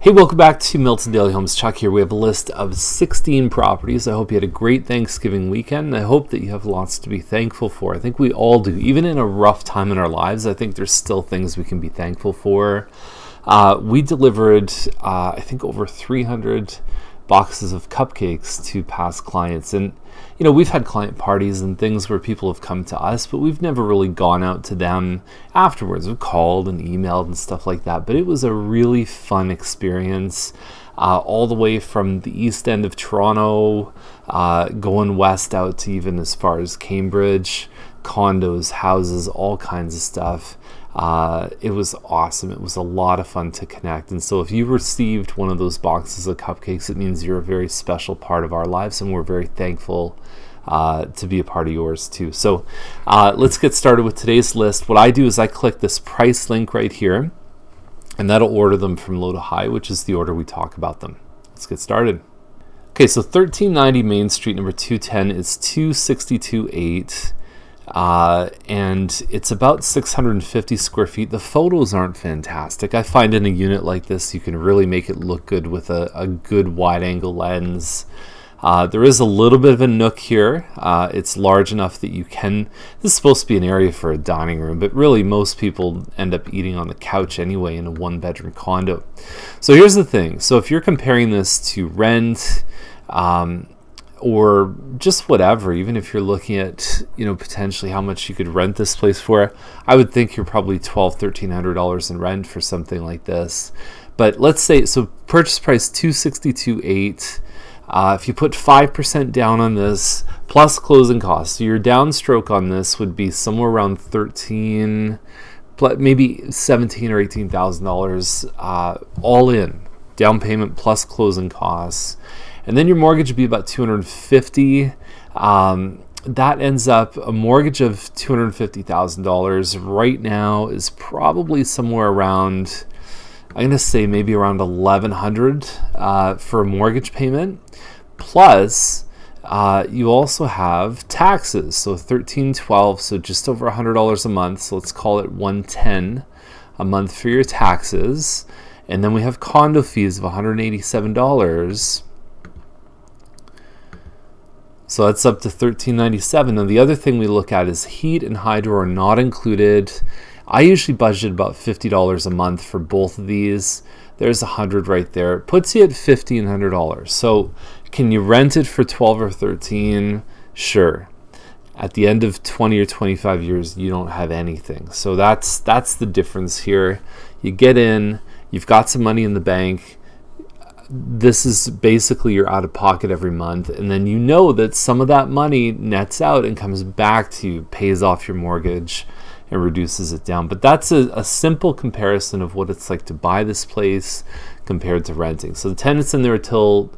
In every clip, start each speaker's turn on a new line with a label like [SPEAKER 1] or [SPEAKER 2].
[SPEAKER 1] Hey, welcome back to Milton Daily Homes. Chuck here. We have a list of 16 properties. I hope you had a great Thanksgiving weekend. I hope that you have lots to be thankful for. I think we all do. Even in a rough time in our lives, I think there's still things we can be thankful for. We delivered, I think, over 300 boxes of cupcakes to past clients. And, you know, we've had client parties and things where people have come to us, but we've never really gone out to them afterwards. We've called and emailed and stuff like that. But it was a really fun experience, all the way from the east end of Toronto, going west out to even as far as Cambridge, condos, houses, all kinds of stuff. It was awesome. It was a lot of fun to connect. And so if you received one of those boxes of cupcakes, it means you're a very special part of our lives, and we're very thankful to be a part of yours too. So let's get started with today's list. What I do is I click this price link right here, and that'll order them from low to high, which is the order we talk about them. Let's get started. Okay, so 1390 Main Street, number 210 is 262.8. And it's about 650 square feet. The photos aren't fantastic. I find in a unit like this, you can really make it look good with a good wide angle lens. There is a little bit of a nook here. It's large enough that you can, this is supposed to be an area for a dining room, but really most people end up eating on the couch anyway in a one-bedroom condo. So here's the thing. So if you're comparing this to rent, or just whatever, even if you're looking at, you know, potentially how much you could rent this place for, I would think you're probably $1,200–1,300 in rent for something like this. But let's say, so purchase price $262.8. If you put 5% down on this plus closing costs, so your downstroke on this would be somewhere around maybe $17,000 or $18,000 all in, down payment plus closing costs. And then your mortgage would be about $250. That ends up a mortgage of $250,000 right now is probably somewhere around, I'm going to say maybe around $1,100 for a mortgage payment. Plus, you also have taxes, so $1,312, so just over $100 a month. So let's call it $110 a month for your taxes. And then we have condo fees of $187. So that's up to $1,397. Now the other thing we look at is heat and hydro are not included. I usually budget about $50 a month for both of these. There's $100 right there. It puts you at $1,500. So can you rent it for $12 or $13? Sure. At the end of 20 or 25 years, you don't have anything. So that's the difference here. You get in, you've got some money in the bank. This is basically your out of pocket every month, and then you know that some of that money nets out and comes back to you, pays off your mortgage and reduces it down. But that's a simple comparison of what it's like to buy this place compared to renting. So the tenant's in there until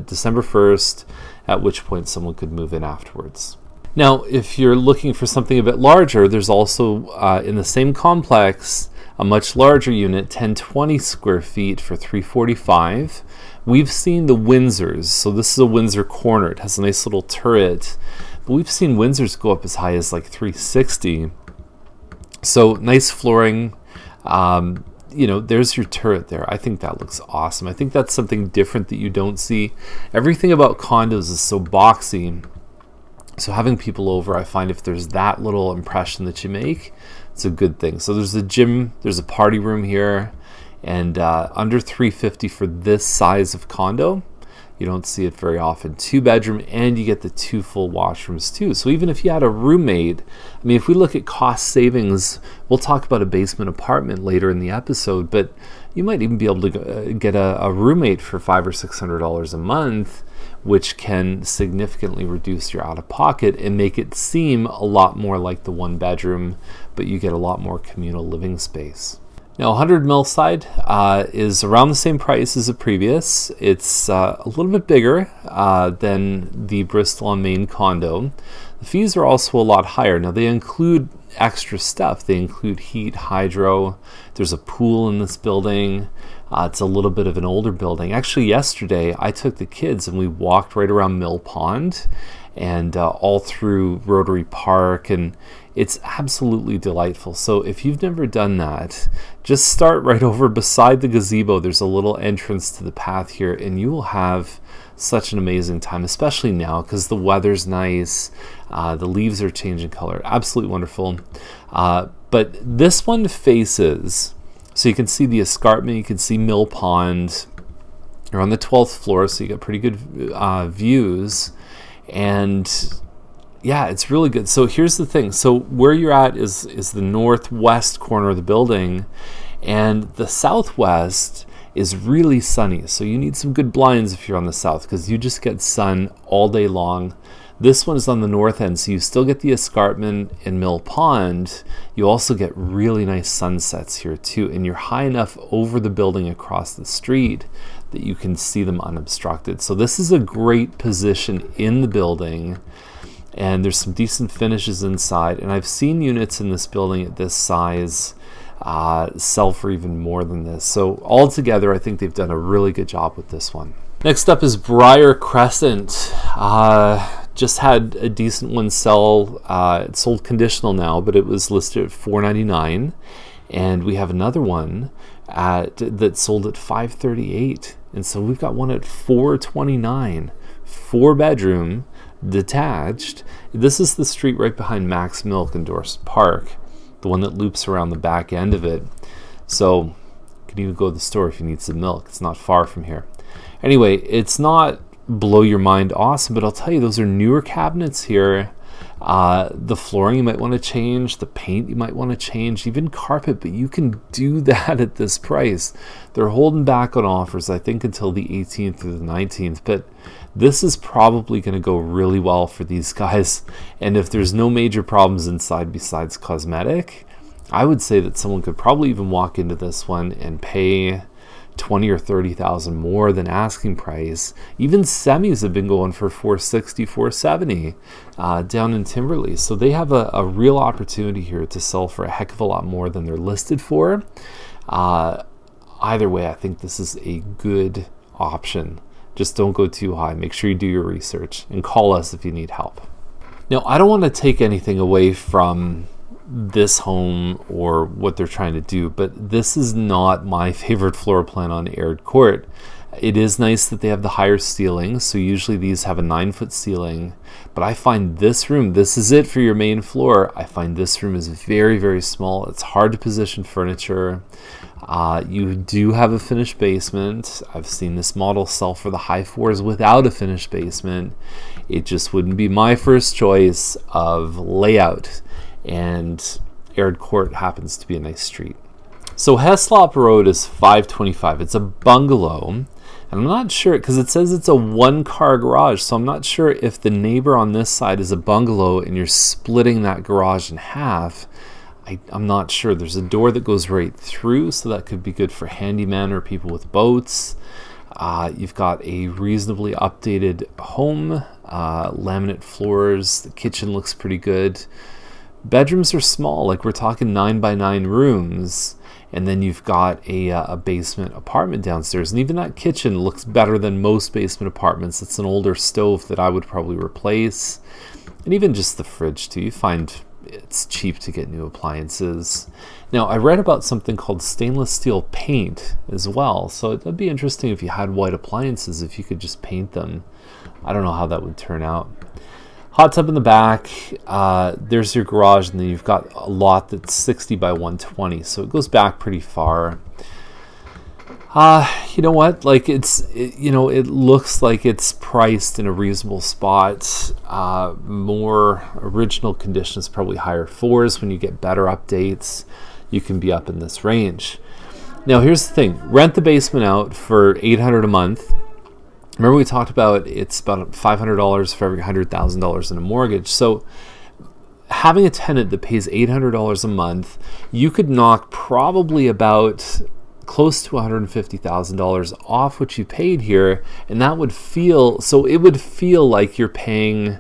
[SPEAKER 1] December 1st, at which point someone could move in afterwards. Now, if you're looking for something a bit larger, there's also in the same complex a much larger unit, 1020 square feet for $345. We've seen the Windsors, so this is a Windsor corner. It has a nice little turret, but we've seen Windsors go up as high as like $360. So nice flooring. You know, there's your turret there. I think that looks awesome. I think that's something different that you don't see. Everything about condos is so boxy. So having people over, I find if there's that little impression that you make, it's a good thing. So there's a gym, there's a party room here, and under $350 for this size of condo. You don't see it very often. 2-bedroom, and you get the 2 full washrooms too. So even if you had a roommate, I mean, if we look at cost savings, we'll talk about a basement apartment later in the episode, but you might even be able to get a roommate for $500 or $600 a month, which can significantly reduce your out-of-pocket and make it seem a lot more like the 1-bedroom, but you get a lot more communal living space. Now 100 Millside is around the same price as the previous. It's a little bit bigger than the Bristol on Main condo. The fees are also a lot higher. Now they include extra stuff. They include heat, hydro. There's a pool in this building. It's a little bit of an older building. Actually, yesterday I took the kids and we walked right around Mill Pond and all through Rotary Park, and It's absolutely delightful. So if you've never done that, just start right over beside the gazebo. There's a little entrance to the path here, and you will have such an amazing time, especially now because the weather's nice. The leaves are changing color. Absolutely wonderful. But this one faces, so you can see the escarpment, you can see Mill Pond. You're on the 12th floor, so you got pretty good views. And yeah, it's really good. So here's the thing. So where you're at is the northwest corner of the building, and the southwest is really sunny. So you need some good blinds if you're on the south, because you just get sun all day long. This one is on the north end, so you still get the escarpment in Mill Pond. You also get really nice sunsets here too, and you're high enough over the building across the street that you can see them unobstructed. So this is a great position in the building, and there's some decent finishes inside. And I've seen units in this building at this size sell for even more than this. So altogether, I think they've done a really good job with this one. Next up is Briar Crescent. Just had a decent one sell. It's sold conditional now, but it was listed at $499, and we have another one that sold at $538, and so we've got one at $429, 4-bedroom, detached. This is the street right behind Max Milk in Dorset Park, the one that loops around the back end of it. So you can even go to the store if you need some milk. It's not far from here. Anyway, it's not blow your mind awesome, but I'll tell you, those are newer cabinets here. The flooring you might want to change, the paint you might want to change, even carpet, but you can do that at this price. They're holding back on offers, I think, until the 18th or the 19th, but this is probably going to go really well for these guys. And if there's no major problems inside besides cosmetic, I would say that someone could probably even walk into this one and pay 20 or 30,000 more than asking price. Even semis have been going for 460, 470 down in Timberley. So they have a real opportunity here to sell for a heck of a lot more than they're listed for. Either way, I think this is a good option. Just don't go too high. Make sure you do your research and call us if you need help. Now, I don't want to take anything away from this home or what they're trying to do, but this is not my favorite floor plan on aired court. It is nice that they have the higher ceiling, so usually these have a 9-foot ceiling, but I find this room, this is it for your main floor, I find this room is very, very small. It's hard to position furniture. You do have a finished basement. I've seen this model sell for the high 4s without a finished basement. It just wouldn't be my first choice of layout, and aired court happens to be a nice street. So Heslop Road is 525. It's a bungalow, and I'm not sure, because it says it's a 1-car garage, so I'm not sure if the neighbor on this side is a bungalow and you're splitting that garage in half. I'm not sure. There's a door that goes right through, so that could be good for handyman or people with boats. You've got a reasonably updated home, laminate floors. The kitchen looks pretty good. Bedrooms are small, like we're talking 9x9 rooms, and then you've got a basement apartment downstairs, and even that kitchen looks better than most basement apartments. It's an older stove that I would probably replace, and even just the fridge too. You find it's cheap to get new appliances. Now, I read about something called stainless steel paint as well, so it'd be interesting if you had white appliances, if you could just paint them. I don't know how that would turn out. Hot tub in the back, there's your garage, and then you've got a lot that's 60 by 120, so it goes back pretty far. You know what, like it looks like it's priced in a reasonable spot. More original conditions, probably higher 4s. When you get better updates, you can be up in this range. Now here's the thing, rent the basement out for $800 a month. Remember we talked about it's about $500 for every $100,000 in a mortgage. So having a tenant that pays $800 a month, you could knock probably about close to $150,000 off what you paid here, and that would feel, so it would feel like you're paying,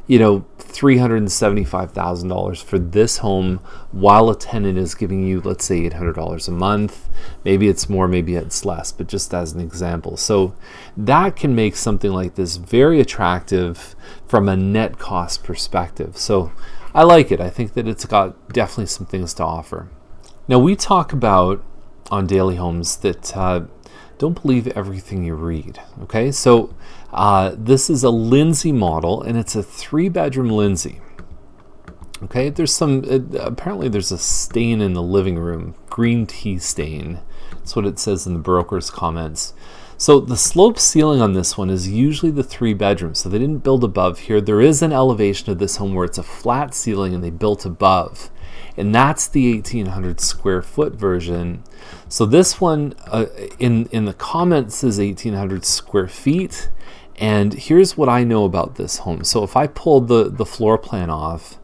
[SPEAKER 1] $375,000 for this home while a tenant is giving you, let's say, $800 a month. Maybe it's more, maybe it's less, but just as an example. So that can make something like this very attractive from a net cost perspective. So I like it. I think that it's got definitely some things to offer. Now, we talk about on Daily Homes that don't believe everything you read. Okay, so this is a Lindsay model, and it's a 3-bedroom Lindsay. Okay, there's some, apparently there's a stain in the living room, green tea stain. That's what it says in the broker's comments. So the slope ceiling on this one is usually the 3 bedrooms. So they didn't build above here. There is an elevation of this home where it's a flat ceiling and they built above. And that's the 1,800 square foot version. So this one in the comments says 1,800 square feet. And here's what I know about this home. So if I pulled the floor plan off,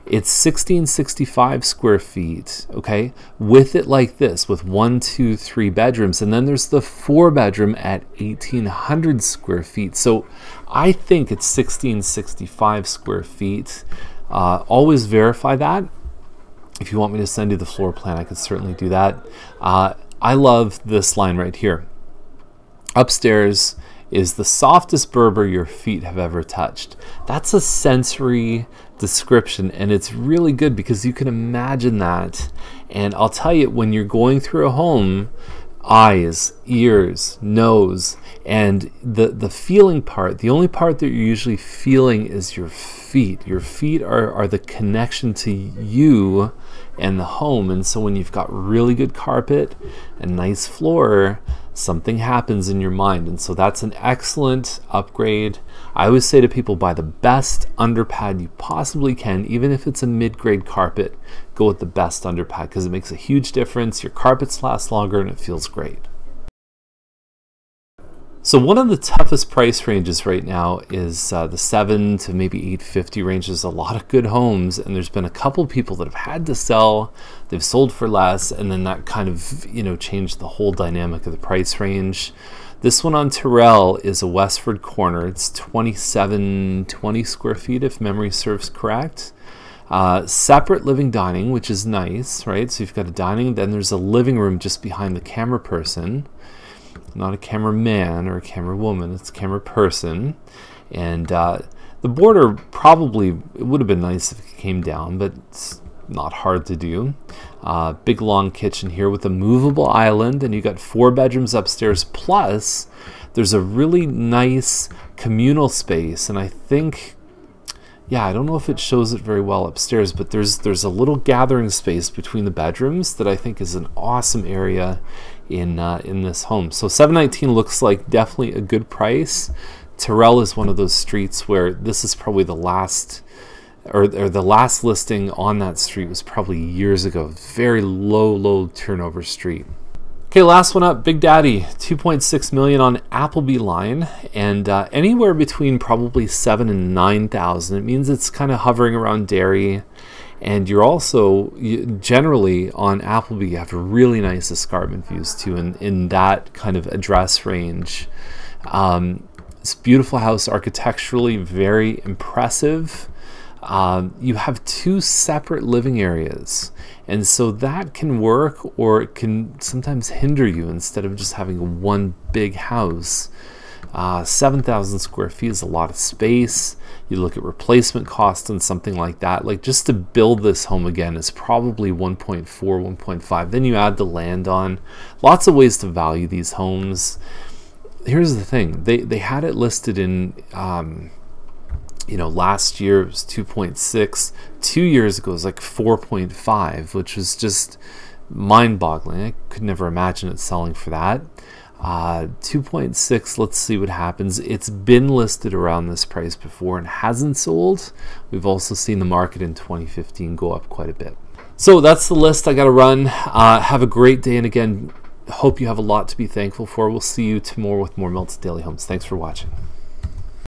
[SPEAKER 1] it's 1,665 square feet, okay, with it like this, with 1, 2, 3 bedrooms. And then there's the 4-bedroom at 1,800 square feet. So I think it's 1,665 square feet. Always verify that. If you want me to send you the floor plan, I could certainly do that. I love this line right here. Upstairs is the softest Berber your feet have ever touched. That's a sensory description, and it's really good because you can imagine that. And I'll tell you, when you're going through a home, eyes, ears, nose, and the feeling part, the only part that you're usually feeling is your feet. Your feet are the connection to you and the home. And so when you've got really good carpet and nice floor, something happens in your mind. And so that's an excellent upgrade. I always say to people, buy the best underpad you possibly can. Even if it's a mid-grade carpet, go with the best underpad because it makes a huge difference. Your carpets last longer and it feels great. So one of the toughest price ranges right now is the $700 to maybe $850 range. There's a lot of good homes, and there's been a couple people that have had to sell. They've sold for less, and then that kind of, you know, changed the whole dynamic of the price range. This one on Terrell is a Westford corner. It's 2,720 square feet, if memory serves correct. Separate living dining, which is nice, right? So you've got a dining, then there's a living room just behind the camera person. Not a cameraman or a camera woman, it's a camera person. And the border probably, it would have been nice if it came down, but it's not hard to do. Big long kitchen here with a movable island, and you got 4 bedrooms upstairs, plus there's a really nice communal space. And I think, yeah, I don't know if it shows it very well upstairs, but there's a little gathering space between the bedrooms that I think is an awesome area in this home. So $719 looks like definitely a good price. Terrell is one of those streets where this is probably the last, or the last listing on that street was probably years ago. Very low turnover street. Okay, last one up, Big Daddy, $2.6 million on Appleby line, and anywhere between probably 7,000 and 9,000. It means it's kind of hovering around Derry, and you're also generally on Appleby. You have really nice escarpment views too, in that kind of address range. It's a beautiful house, architecturally very impressive. You have 2 separate living areas, and so that can work, or it can sometimes hinder you instead of just having one big house. 7,000 square feet is a lot of space. You look at replacement cost and something like that, like just to build this home again is probably 1.4, 1.5. Then you add the land on. Lots of ways to value these homes. Here's the thing, they had it listed in you know, last year it was 2.6. 2 years ago it was like 4.5, which was just mind-boggling. I could never imagine it selling for that. 2.6, let's see what happens. It's been listed around this price before and hasn't sold. We've also seen the market in 2015 go up quite a bit. So that's the list I got to run. Have a great day, and again, hope you have a lot to be thankful for. We'll see you tomorrow with more Milton Daily Homes. Thanks for watching.